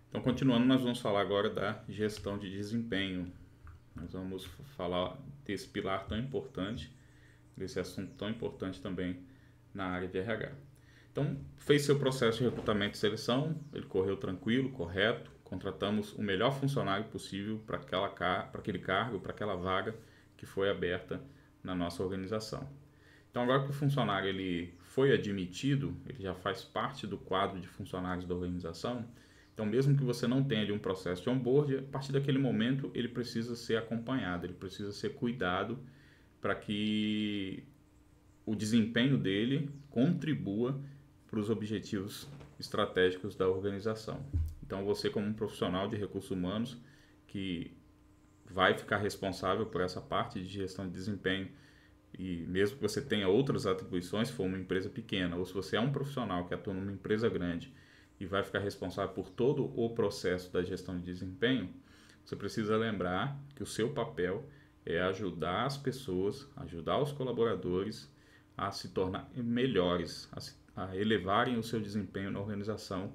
Então, continuando, nós vamos falar agora da gestão de desempenho. Nós vamos falar desse pilar tão importante, desse assunto tão importante também na área de RH. Então, fez seu processo de recrutamento e seleção, ele correu tranquilo, correto, contratamos o melhor funcionário possível para aquele cargo, para aquela vaga que foi aberta na nossa organização. Então, agora que o funcionário ele foi admitido, ele já faz parte do quadro de funcionários da organização. Então, mesmo que você não tenha ali um processo de onboard, a partir daquele momento ele precisa ser acompanhado, ele precisa ser cuidado para que o desempenho dele contribua para os objetivos estratégicos da organização. Então, você como um profissional de recursos humanos que vai ficar responsável por essa parte de gestão de desempenho, e mesmo que você tenha outras atribuições, se for uma empresa pequena, ou se você é um profissional que atua numa empresa grande e vai ficar responsável por todo o processo da gestão de desempenho, você precisa lembrar que o seu papel é ajudar as pessoas, ajudar os colaboradores a se tornar melhores, a elevarem o seu desempenho na organização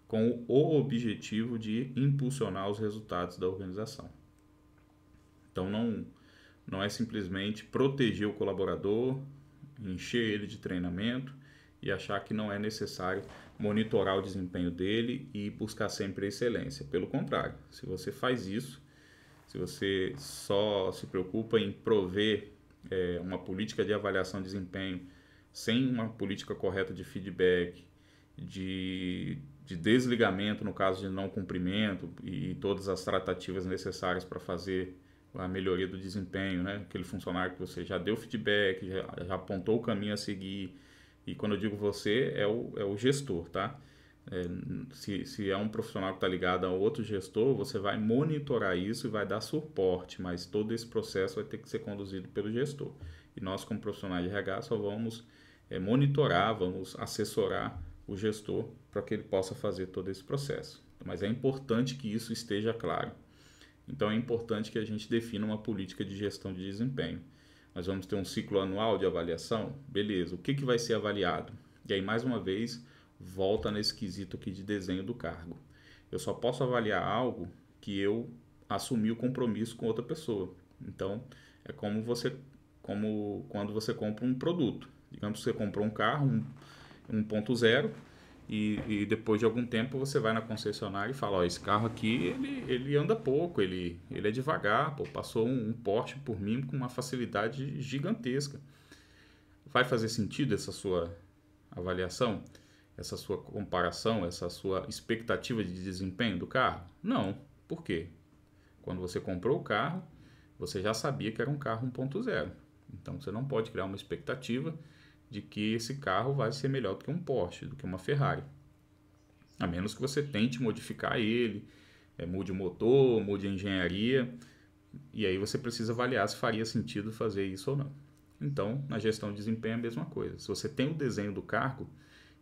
com o objetivo de impulsionar os resultados da organização. Então não é simplesmente proteger o colaborador, encher ele de treinamento e achar que não é necessário monitorar o desempenho dele e buscar sempre excelência. Pelo contrário, se você faz isso, se você só se preocupa em prover uma política de avaliação de desempenho sem uma política correta de feedback, de desligamento no caso de não cumprimento e todas as tratativas necessárias para fazer a melhoria do desempenho, né? Aquele funcionário que você já deu feedback, já apontou o caminho a seguir. E quando eu digo você, é o gestor, tá? Se é um profissional que está ligado a outro gestor, você vai monitorar isso e vai dar suporte, mas todo esse processo vai ter que ser conduzido pelo gestor. E nós, como profissionais de RH, só vamos monitorar, vamos assessorar o gestor para que ele possa fazer todo esse processo. Mas é importante que isso esteja claro. Então é importante que a gente defina uma política de gestão de desempenho. Nós vamos ter um ciclo anual de avaliação? Beleza, o que vai ser avaliado? E aí, mais uma vez, volta nesse quesito aqui de desenho do cargo. Eu só posso avaliar algo que eu assumi o compromisso com outra pessoa. Então, é como quando você compra um produto. Digamos que você comprou um carro, um 1.0, e depois de algum tempo você vai na concessionária e fala, ó, esse carro aqui ele anda pouco, ele é devagar, pô, passou um Porsche por mim com uma facilidade gigantesca. Vai fazer sentido essa sua avaliação, essa sua comparação, essa sua expectativa de desempenho do carro? Não. Por quê? Quando você comprou o carro, você já sabia que era um carro 1.0. Então você não pode criar uma expectativa de que esse carro vai ser melhor do que um Porsche, do que uma Ferrari. A menos que você tente modificar ele, mude o motor, mude a engenharia, e aí você precisa avaliar se faria sentido fazer isso ou não. Então, na gestão de desempenho é a mesma coisa. Se você tem o desenho do cargo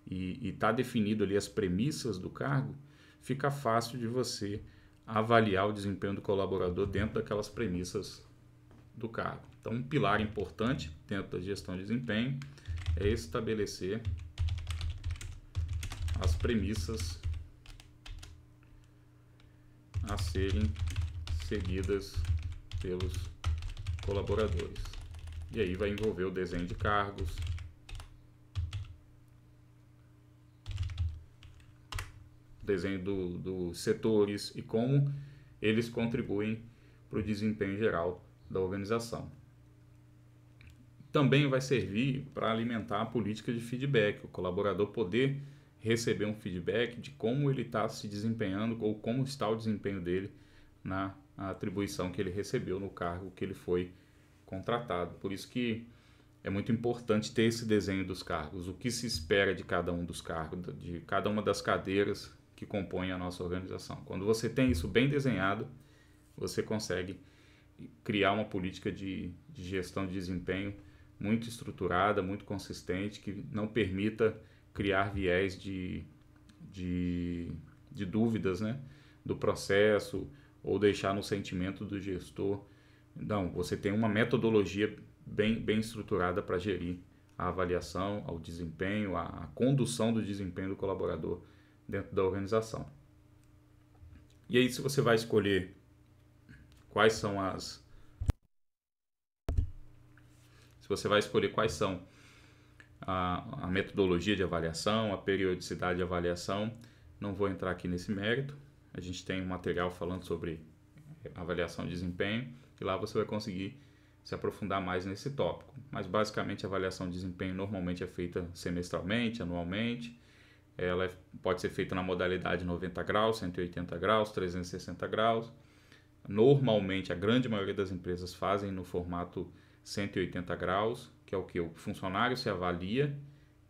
e está definido ali as premissas do cargo, fica fácil de você avaliar o desempenho do colaborador dentro daquelas premissas do cargo. Então, um pilar importante dentro da gestão de desempenho é estabelecer as premissas a serem seguidas pelos colaboradores. E aí vai envolver o desenho de cargos, desenho dos setores e como eles contribuem para o desempenho geral da organização. Também vai servir para alimentar a política de feedback, o colaborador poder receber um feedback de como ele está se desempenhando ou como está o desempenho dele na atribuição que ele recebeu no cargo que ele foi contratado. Por isso que é muito importante ter esse desenho dos cargos, o que se espera de cada um dos cargos, de cada uma das cadeiras que compõem a nossa organização. Quando você tem isso bem desenhado, você consegue criar uma política de gestão de desempenho muito estruturada, muito consistente, que não permita criar viés de dúvidas, né, do processo ou deixar no sentimento do gestor. Não, você tem uma metodologia bem estruturada para gerir a avaliação, ao desempenho, a condução do desempenho do colaborador dentro da organização. E aí, se você vai escolher quais são as... Se você vai escolher quais são a metodologia de avaliação, a periodicidade de avaliação, não vou entrar aqui nesse mérito. A gente tem um material falando sobre avaliação de desempenho e lá você vai conseguir se aprofundar mais nesse tópico. Mas basicamente a avaliação de desempenho normalmente é feita semestralmente, anualmente. Ela pode ser feita na modalidade 90 graus, 180 graus, 360 graus. Normalmente a grande maioria das empresas fazem no formato 180 graus, que é o que? O funcionário se avalia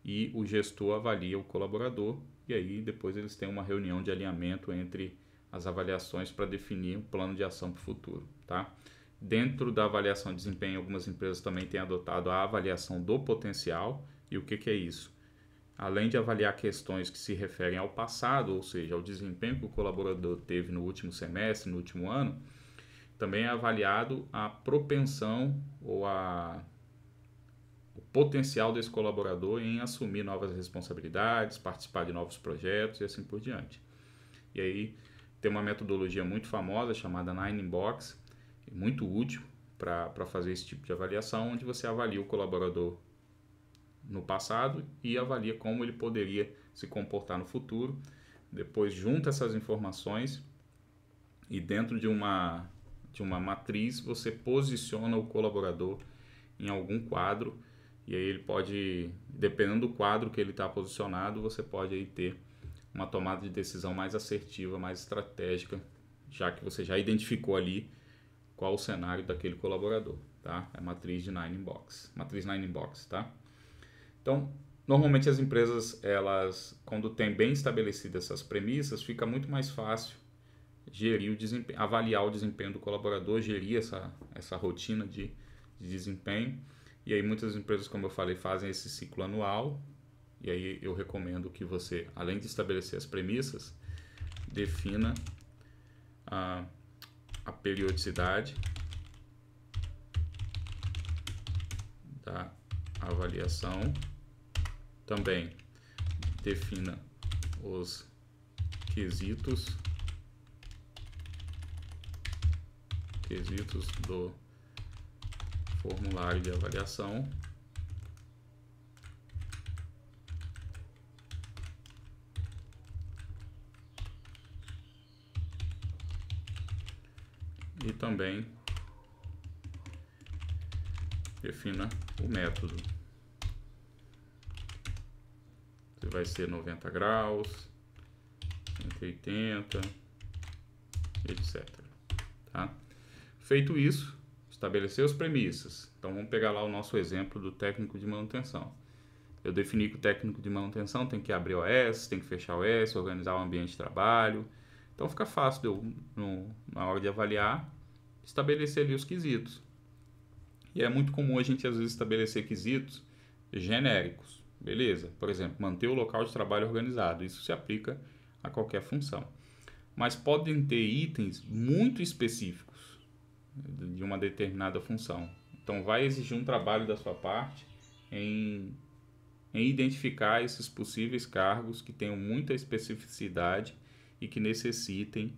e o gestor avalia o colaborador, e aí depois eles têm uma reunião de alinhamento entre as avaliações para definir um plano de ação para o futuro, tá? Dentro da avaliação de desempenho, algumas empresas também têm adotado a avaliação do potencial. E o que é isso? Além de avaliar questões que se referem ao passado, ou seja, ao desempenho que o colaborador teve no último semestre, no último ano, também é avaliado a propensão ou o potencial desse colaborador em assumir novas responsabilidades, participar de novos projetos e assim por diante. E aí tem uma metodologia muito famosa chamada Nine in Box, muito útil para fazer esse tipo de avaliação, onde você avalia o colaborador no passado e avalia como ele poderia se comportar no futuro. Depois junta essas informações e dentro de uma matriz você posiciona o colaborador em algum quadro, e aí ele pode, dependendo do quadro que ele está posicionado, você pode aí ter uma tomada de decisão mais assertiva, mais estratégica, já que você já identificou ali qual o cenário daquele colaborador, tá? É a matriz de Nine Box, matriz Nine Box, tá? Então, normalmente as empresas, elas, quando tem bem estabelecidas essas premissas, fica muito mais fácil gerir o desempenho, avaliar o desempenho do colaborador, gerir essa rotina de desempenho. E aí muitas empresas, como eu falei, fazem esse ciclo anual. E aí eu recomendo que você, além de estabelecer as premissas, defina a periodicidade da avaliação. Também defina os quesitos do formulário de avaliação. E também defina o método. Se vai ser 90 graus, 180, etc. Tá? Feito isso, estabeleceu as premissas. Então vamos pegar lá o nosso exemplo do técnico de manutenção. Eu defini que o técnico de manutenção tem que abrir o OS, tem que fechar o OS, organizar o ambiente de trabalho. Então fica fácil de eu, na hora de avaliar, estabelecer ali os quesitos. E é muito comum a gente às vezes estabelecer quesitos genéricos. Beleza? Por exemplo, manter o local de trabalho organizado. Isso se aplica a qualquer função. Mas podem ter itens muito específicos de uma determinada função. Então vai exigir um trabalho da sua parte em identificar esses possíveis cargos que tenham muita especificidade e que necessitem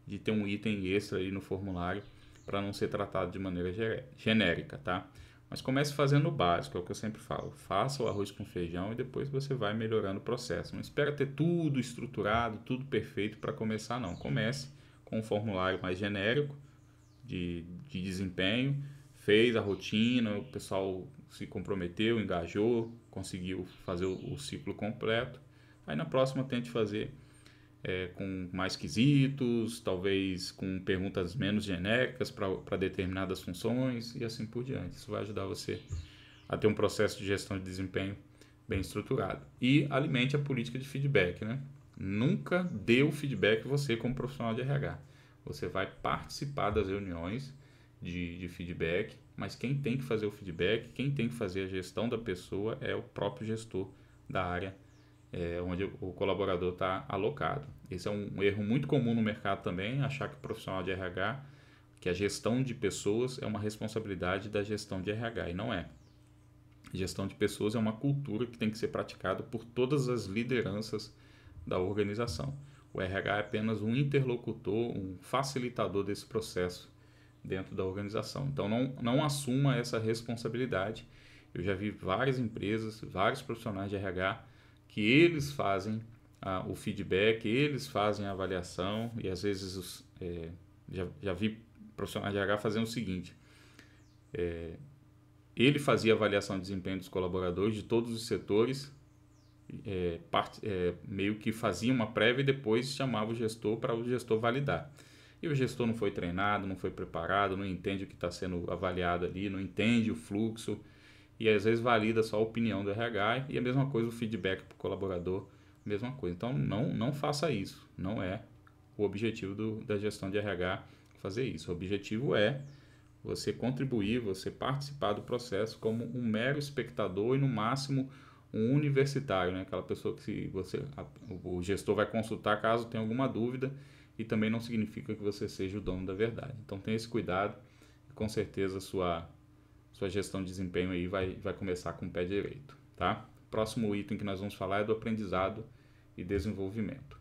de ter um item extra aí no formulário para não ser tratado de maneira genérica, tá? Mas comece fazendo o básico, é o que eu sempre falo. Faça o arroz com feijão e depois você vai melhorando o processo. Não espera ter tudo estruturado, tudo perfeito para começar, não. Comece com um formulário mais genérico de desempenho, fez a rotina, o pessoal se comprometeu, engajou, conseguiu fazer o ciclo completo. Aí na próxima tente fazer com mais quesitos, talvez com perguntas menos genéricas para determinadas funções e assim por diante. Isso vai ajudar você a ter um processo de gestão de desempenho bem estruturado. E alimente a política de feedback, né? Nunca dê o feedback você como profissional de RH. Você vai participar das reuniões de feedback, mas quem tem que fazer o feedback, quem tem que fazer a gestão da pessoa é o próprio gestor da área onde o colaborador está alocado. Esse é um erro muito comum no mercado também, achar que o profissional de RH, que a gestão de pessoas é uma responsabilidade da gestão de RH, e não é. Gestão de pessoas é uma cultura que tem que ser praticada por todas as lideranças da organização. O RH é apenas um interlocutor, um facilitador desse processo dentro da organização. Então, não assuma essa responsabilidade. Eu já vi várias empresas, vários profissionais de RH, que eles fazem o feedback, eles fazem a avaliação, e às vezes já vi profissionais de RH fazendo o seguinte: ele fazia a avaliação de desempenho dos colaboradores de todos os setores, meio que fazia uma prévia e depois chamava o gestor para o gestor validar. E o gestor não foi treinado, não foi preparado, não entende o que está sendo avaliado ali, não entende o fluxo, e às vezes valida só a opinião do RH, e a mesma coisa o feedback para o colaborador, mesma coisa. Então não faça isso, não é o objetivo da gestão de RH fazer isso. O objetivo é você contribuir, você participar do processo como um mero espectador e no máximo um universitário, né? Aquela pessoa que o gestor vai consultar caso tenha alguma dúvida, e também não significa que você seja o dono da verdade. Então tenha esse cuidado e com certeza sua gestão de desempenho aí vai começar com o pé direito, tá? Próximo item que nós vamos falar é do aprendizado e desenvolvimento.